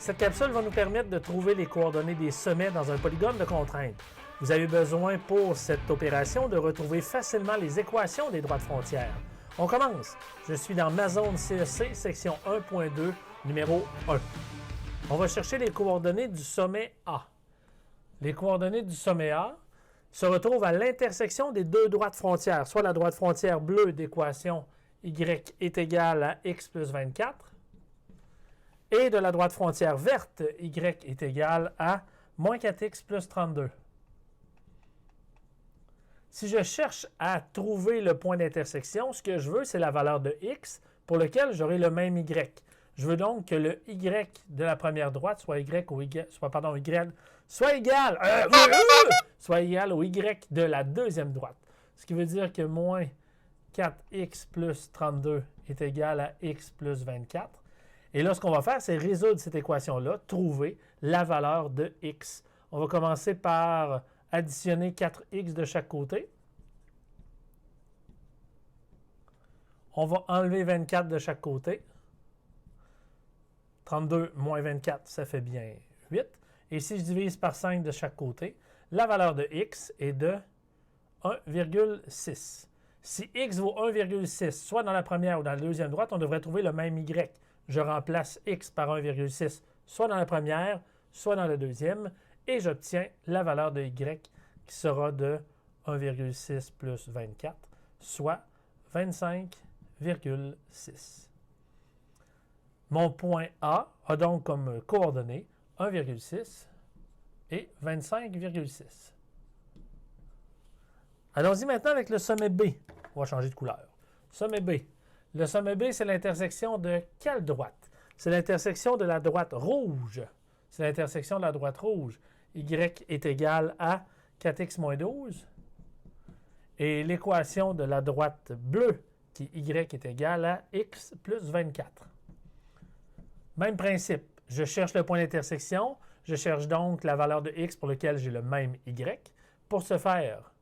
Cette capsule va nous permettre de trouver les coordonnées des sommets dans un polygone de contrainte. Vous avez besoin pour cette opération de retrouver facilement les équations des droites frontières. On commence. Je suis dans ma zone CEC, section 1.2, numéro 1. On va chercher les coordonnées du sommet A. Les coordonnées du sommet A se retrouvent à l'intersection des deux droites frontières, soit la droite frontière bleue d'équation y est égale à x plus 24 et de la droite frontière verte y est égale à moins 4x plus 32. Si je cherche à trouver le point d'intersection, ce que je veux, c'est la valeur de x pour lequel j'aurai le même y. Je veux donc que le y de la première droite soit égal au y de la deuxième droite. Ce qui veut dire que moins 4x plus 32 est égal à x plus 24. Et là, ce qu'on va faire, c'est résoudre cette équation-là, trouver la valeur de x. On va commencer par additionner 4x de chaque côté. On va enlever 24 de chaque côté. 32 moins 24, ça fait bien 8. Et si je divise par 5 de chaque côté, la valeur de x est de 1,6. Si x vaut 1,6, soit dans la première ou dans la deuxième droite, on devrait trouver le même y. Je remplace x par 1,6, soit dans la première, soit dans la deuxième, et j'obtiens la valeur de y qui sera de 1,6 plus 24, soit 25,6. Mon point A a donc comme coordonnées 1,6 et 25,6. Allons-y maintenant avec le sommet B. On va changer de couleur. Sommet B. Le sommet B, c'est l'intersection de quelle droite? C'est l'intersection de la droite rouge. C'est l'intersection de la droite rouge. Y est égal à 4x moins 12. Et l'équation de la droite bleue, qui y est égal à x plus 24. Même principe. Je cherche le point d'intersection. Je cherche donc la valeur de x pour lequel j'ai le même y. Pour ce faire,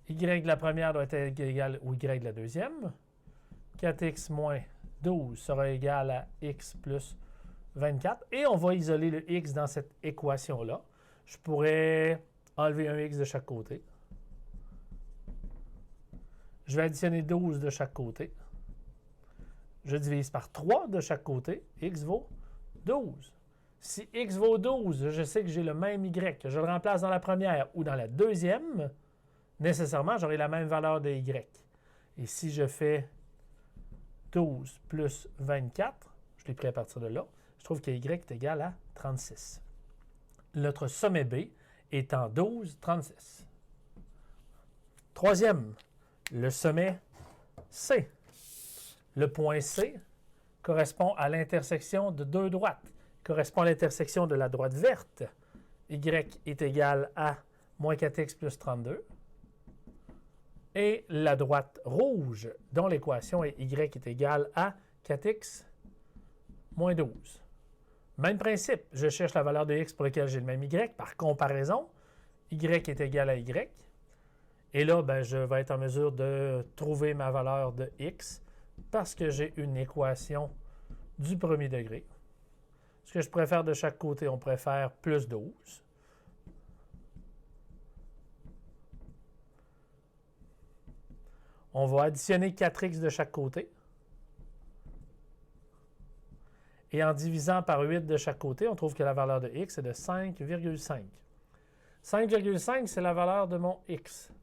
y de la première doit être égal au y de la deuxième. 4x moins 12 sera égal à x plus 24. Et on va isoler le x dans cette équation-là. Je pourrais enlever un x de chaque côté. Je vais additionner 12 de chaque côté. Je divise par 3 de chaque côté. X vaut 12. Si x vaut 12, je sais que j'ai le même y. Je le remplace dans la première ou dans la deuxième. Nécessairement, j'aurai la même valeur de y. Et si je fais 12 plus 24, je l'ai pris à partir de là, je trouve que y est égal à 36. Notre sommet B étant 12, 36. Troisième, le sommet C. Le point C correspond à l'intersection de deux droites. Correspond à l'intersection de la droite verte. Y est égal à moins 4x plus 32. Et la droite rouge, dont l'équation est y est égal à 4x moins 12. Même principe, je cherche la valeur de x pour laquelle j'ai le même y. Par comparaison, y est égal à y. Et là, je vais être en mesure de trouver ma valeur de x parce que j'ai une équation du premier degré. Ce que je préfère de chaque côté, on préfère plus 12. On va additionner 4x de chaque côté. Et en divisant par 8 de chaque côté, on trouve que la valeur de x est de 5,5. 5,5, c'est la valeur de mon x.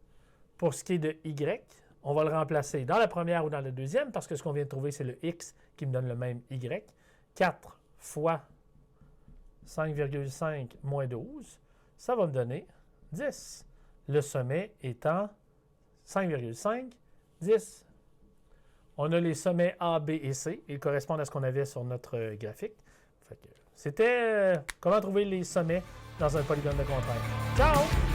Pour ce qui est de y, on va le remplacer dans la première ou dans la deuxième, parce que ce qu'on vient de trouver, c'est le x qui me donne le même y. 4 fois 5,5 moins 12, ça va me donner 10. Le sommet étant 5,5, 10. On a les sommets A, B et C. Ils correspondent à ce qu'on avait sur notre graphique. C'était comment trouver les sommets dans un polygone de contrainte. Ciao!